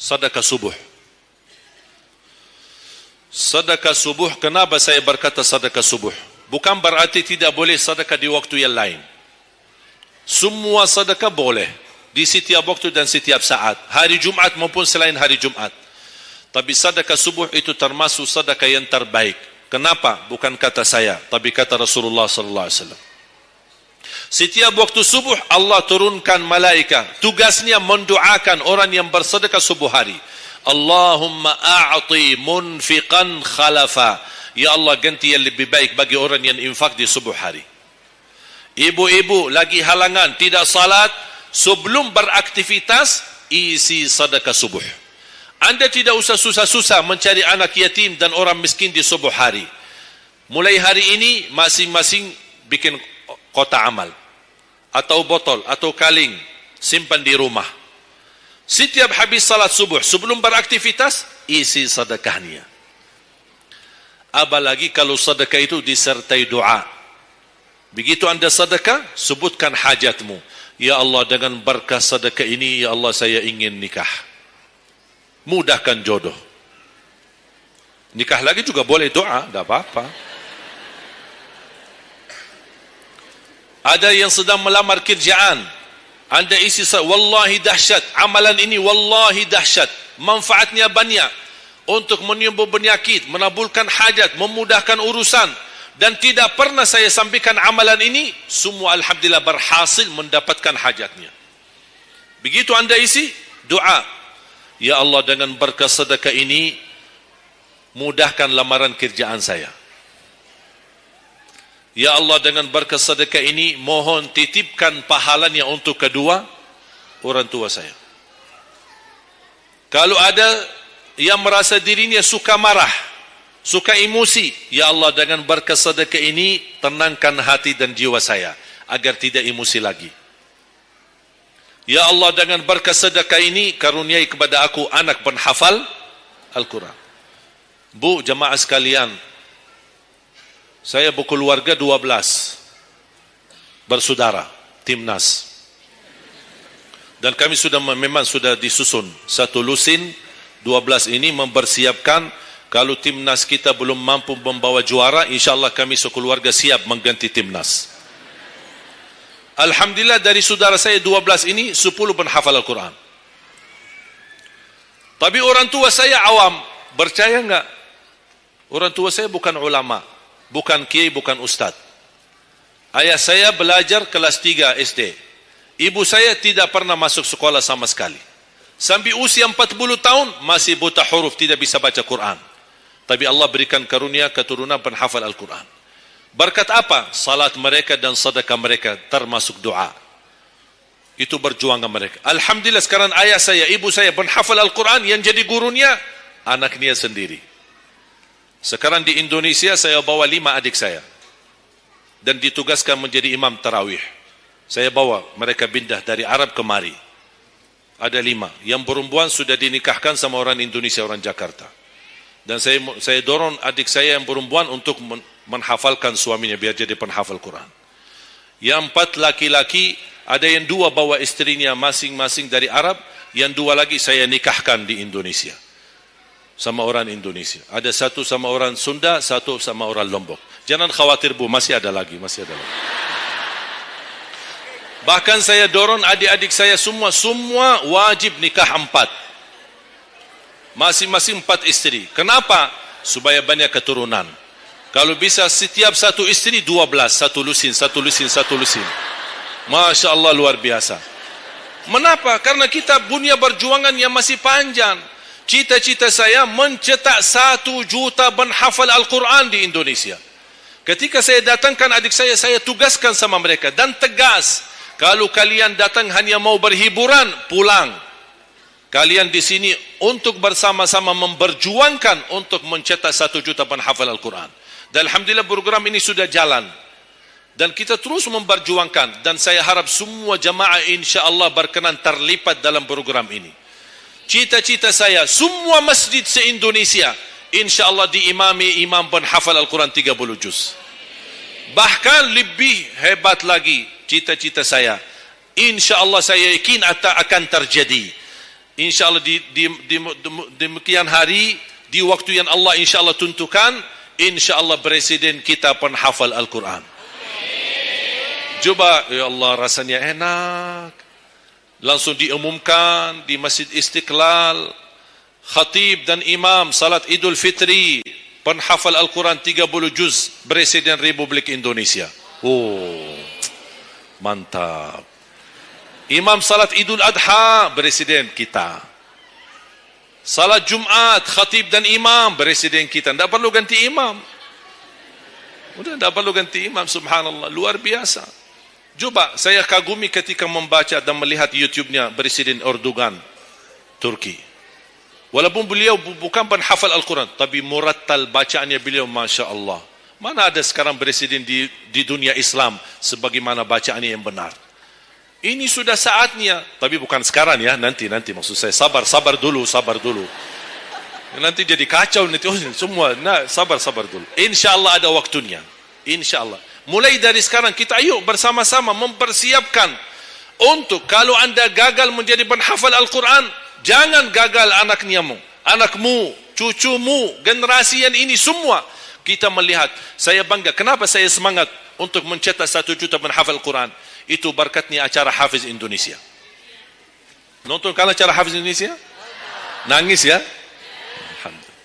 sedekah subuh. Sedekah subuh, kenapa saya berkata sedekah subuh? Bukan berarti tidak boleh sedekah di waktu yang lain. Semua sedekah boleh di setiap waktu dan setiap saat, hari Jumat maupun selain hari Jumat. Tapi sedekah subuh itu termasuk sedekah yang terbaik. Kenapa? Bukan kata saya, tapi kata Rasulullah sallallahu alaihi wasallam. Setiap waktu subuh Allah turunkan malaikat, tugasnya mendoakan orang yang bersedekah subuh hari. Allahumma a'ti munfiqan khalafa. Ya Allah, ganti yang lebih baik bagi orang yang infak di subuh hari. Ibu-ibu lagi halangan tidak salat, sebelum beraktivitas isi sedekah subuh. Anda tidak usah susah-susah mencari anak yatim dan orang miskin di subuh hari. Mulai hari ini masing-masing bikin kotak amal atau botol atau kaleng, simpan di rumah. Setiap habis salat subuh sebelum beraktivitas isi sedekahnya. Apalagi kalau sedekah itu disertai doa. Begitu anda sedekah, sebutkan hajatmu. Ya Allah, dengan berkah sedekah ini, ya Allah, saya ingin nikah. Mudahkan jodoh. Nikah lagi juga boleh doa, tidak apa-apa. Ada yang sedang melamar kerjaan, anda isi, wallahi dahsyat, amalan ini wallahi dahsyat, manfaatnya banyak untuk menyembuh penyakit, menabulkan hajat, memudahkan urusan, dan tidak pernah saya sampaikan amalan ini, semua alhamdulillah berhasil mendapatkan hajatnya. Begitu anda isi, doa, ya Allah, dengan berkah sedekah ini mudahkan lamaran kerjaan saya. Ya Allah, dengan berkah sedekah ini mohon titipkan pahalanya untuk kedua orang tua saya. Kalau ada yang merasa dirinya suka marah, suka emosi, ya Allah, dengan berkah sedekah ini tenangkan hati dan jiwa saya agar tidak emosi lagi. Ya Allah, dengan berkah sedekah ini karuniai kepada aku anak penghafal Al-Quran. Bu, jemaah sekalian, saya berkeluarga 12 bersaudara, timnas. Dan kami memang sudah disusun satu lusin 12 ini mempersiapkan kalau timnas kita belum mampu membawa juara, insyaallah kami sekeluarga siap mengganti timnas. Alhamdulillah dari saudara saya 12 ini 10 penghafal Al-Quran. Tapi orang tua saya awam, percaya enggak? Orang tua saya bukan ulama, bukan kiai, bukan ustaz. Ayah saya belajar kelas 3 SD. Ibu saya tidak pernah masuk sekolah sama sekali. Sampai usia 40 tahun masih buta huruf, tidak bisa baca Quran. Tapi Allah berikan karunia keturunan penghafal Al-Quran. Berkat apa? Salat mereka dan sedekah mereka, termasuk doa. Itu perjuangan mereka. Alhamdulillah sekarang ayah saya, ibu saya penghafal Al-Quran, yang jadi gurunya anaknya sendiri. Sekarang di Indonesia saya bawa 5 adik saya dan ditugaskan menjadi imam tarawih. Saya bawa mereka pindah dari Arab kemari. Ada 5. Yang perempuan sudah dinikahkan sama orang Indonesia, orang Jakarta. Dan saya dorong adik saya yang perempuan untuk menghafalkan suaminya biar jadi penghafal Quran. Yang 4 laki-laki, ada yang 2 bawa istrinya masing-masing dari Arab, yang 2 lagi saya nikahkan di Indonesia sama orang Indonesia. Ada 1 sama orang Sunda, 1 sama orang Lombok. Jangan khawatir Bu, masih ada lagi. Bahkan saya dorong adik-adik saya semua wajib nikah 4. Masing-masing 4 istri. Kenapa? Supaya banyak keturunan. Kalau bisa setiap satu istri 12, satu lusin. Masya Allah, luar biasa. Mengapa? Karena kita punya perjuangan yang masih panjang. Cita-cita saya mencetak 1 juta penghafal Al-Quran di Indonesia. Ketika saya datangkan adik saya tugaskan sama mereka dan tegas, kalau kalian datang hanya mau berhiburan, pulang. Kalian di sini untuk bersama-sama memperjuangkan untuk mencetak 1 juta penghafal Al-Quran. Dan alhamdulillah program ini sudah jalan. Dan kita terus memperjuangkan. Dan saya harap semua jamaah insyaAllah berkenan terlibat dalam program ini. Cita-cita saya, semua masjid se-Indonesia insyaAllah diimami imam penghafal Al-Quran 30 juz. Bahkan lebih hebat lagi cita-cita saya, insyaAllah saya yakin akan terjadi. InsyaAllah di demikian hari, di waktu yang Allah insyaAllah tentukan, insyaAllah presiden kita penghafal Al-Quran. Coba, ya Allah, rasanya enak. Langsung diumumkan di Masjid Istiqlal, khatib dan imam salat Idul Fitri, penghafal Al-Quran 30 juz, Presiden Republik Indonesia. Oh, mantap. Imam salat Idul Adha, Presiden kita. Salat Jumat, khatib dan imam, Presiden kita. Tidak perlu ganti imam. Sudah tidak perlu ganti imam, subhanallah. Luar biasa. Coba, saya kagumi ketika membaca dan melihat YouTube-nya Presiden Erdogan, Turki. Walaupun beliau bukan penghafal Al-Quran, tapi murattal bacaannya beliau, Masya Allah. Mana ada sekarang presiden di dunia Islam sebagaimana bacaannya yang benar. Ini sudah saatnya, tapi bukan sekarang ya, nanti maksud saya, sabar dulu. Nanti jadi kacau nanti, semua, sabar dulu. InsyaAllah ada waktunya, InsyaAllah. Mulai dari sekarang kita ayo bersama-sama mempersiapkan untuk kalau anda gagal menjadi penghafal Al-Quran, jangan gagal anakmu, cucumu, generasi yang ini semua. Kita melihat, saya bangga, kenapa saya semangat untuk mencetak 1 juta penghafal Al-Quran? Itu berkatnya acara Hafiz Indonesia. Nonton kan acara Hafiz Indonesia? Nangis ya? Alhamdulillah.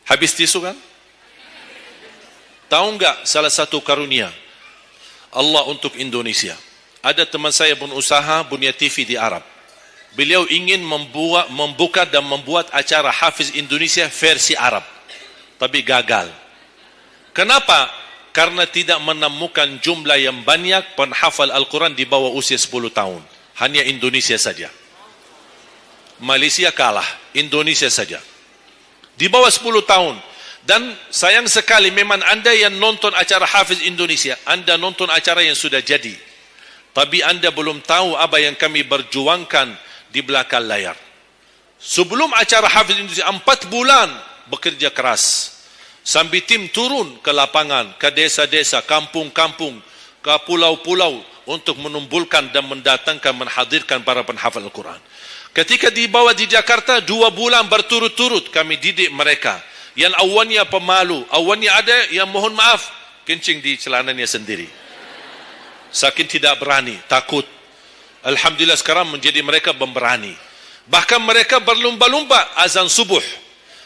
Habis tisu kan? Tahu enggak salah satu karunia Allah untuk Indonesia? Ada teman saya pun usaha Bunia TV di Arab. Beliau ingin membuka dan membuat acara Hafiz Indonesia versi Arab. Tapi gagal. Kenapa? Karena tidak menemukan jumlah yang banyak penghafal Al-Quran di bawah usia 10 tahun. Hanya Indonesia saja. Malaysia kalah, Indonesia saja. Di bawah 10 tahun. Dan sayang sekali memang anda yang nonton acara Hafiz Indonesia, anda nonton acara yang sudah jadi. Tapi anda belum tahu apa yang kami berjuangkan di belakang layar. Sebelum acara Hafiz Indonesia, 4 bulan bekerja keras. Sambil tim turun ke lapangan, ke desa-desa, kampung-kampung, ke pulau-pulau untuk menumbulkan dan mendatangkan, menghadirkan para penghafal Al-Quran. Ketika dibawa di Jakarta, 2 bulan berturut-turut kami didik mereka. Yang awalnya pemalu, awalnya ada yang mohon maaf, kencing di celananya sendiri. Saking tidak berani, takut. Alhamdulillah sekarang menjadi mereka pemberani. Bahkan mereka berlumba-lumba azan subuh.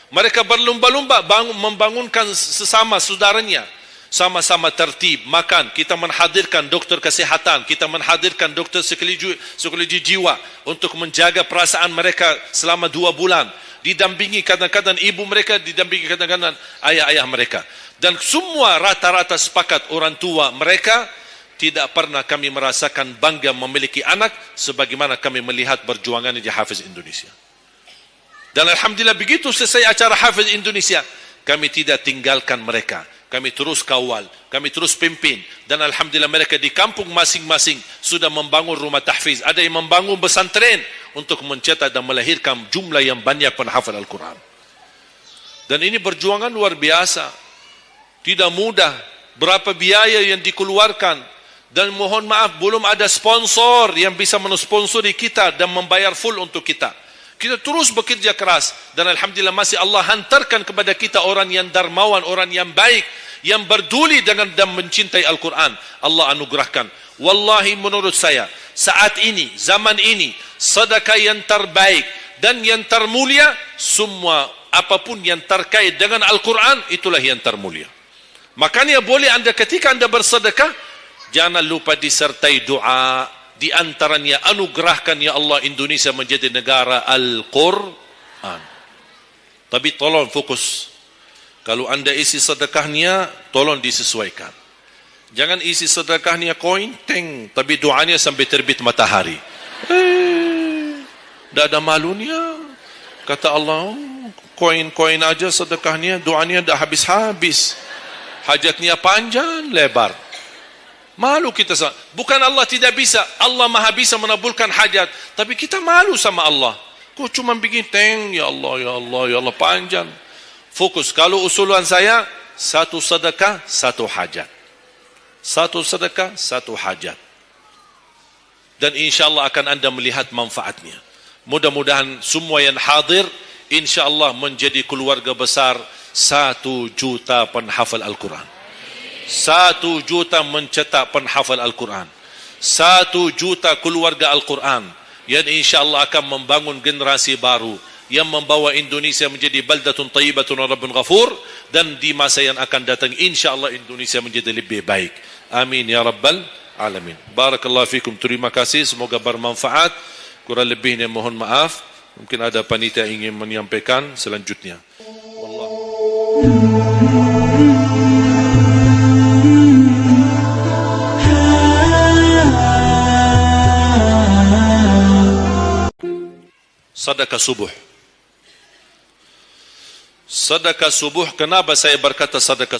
Mereka berlumba-lumba membangunkan sesama saudaranya. Sama-sama tertib, makan. Kita menghadirkan doktor kesehatan. Kita menghadirkan doktor psikologi jiwa untuk menjaga perasaan mereka selama 2 bulan. Didampingi kadang-kadang ibu mereka, didampingi kadang-kadang ayah-ayah mereka. Dan semua rata-rata sepakat orang tua mereka, tidak pernah kami merasakan bangga memiliki anak sebagaimana kami melihat perjuangan di Hafiz Indonesia. Dan Alhamdulillah begitu selesai acara Hafiz Indonesia, kami tidak tinggalkan mereka. Kami terus kawal, kami terus pimpin. Dan Alhamdulillah mereka di kampung masing-masing sudah membangun rumah tahfiz. Ada yang membangun pesantren untuk mencetak dan melahirkan jumlah yang banyak penghafal Al-Quran. Dan ini perjuangan luar biasa. Tidak mudah. Berapa biaya yang dikeluarkan. Dan mohon maaf, belum ada sponsor yang bisa mensponsori kita dan membayar full untuk kita. Kita terus bekerja keras dan Alhamdulillah masih Allah hantarkan kepada kita orang yang dermawan, orang yang baik, yang berduli dengan dan mencintai Al-Quran. Allah anugerahkan. Wallahi menurut saya, saat ini, zaman ini, sedekah yang terbaik dan yang termulia, semua apapun yang terkait dengan Al-Quran, itulah yang termulia. Makanya boleh anda ketika anda bersedekah, jangan lupa disertai doa. Di antaranya anugerahkan ya Allah Indonesia menjadi negara Al-Quran. Tapi tolong fokus. Kalau anda isi sedekahnya, tolong disesuaikan. Jangan isi sedekahnya koin, tapi doanya sampai terbit matahari. Tidak ada malunya. Kata Allah, koin-koin aja sedekahnya, doanya dah habis-habis. Hajatnya panjang, lebar. Malu kita sama. Bukan Allah tidak bisa. Allah maha bisa menabulkan hajat. Tapi kita malu sama Allah. Kok cuma bikin ya Allah, panjang. Fokus. Kalau usulan saya, 1 sedekah, 1 hajat. 1 sedekah, 1 hajat. Dan insya Allah akan anda melihat manfaatnya. Mudah-mudahan semua yang hadir insya-Allah menjadi keluarga besar 1 juta penghafal Al-Quran. 1 juta mencetak penghafal Al-Quran. 1 juta keluarga Al-Quran yang insya-Allah akan membangun generasi baru yang membawa Indonesia menjadi baldatun tayyibatun wa rabbun ghafur, dan di masa yang akan datang insya-Allah Indonesia menjadi lebih baik. Amin ya rabbal alamin. Barakallahu fikum. Terima kasih, semoga bermanfaat. Kurang lebihnya mohon maaf. Mungkin ada panitia ingin menyampaikan selanjutnya. Sedekah subuh. Sedekah subuh, kenapa saya berkata sedekah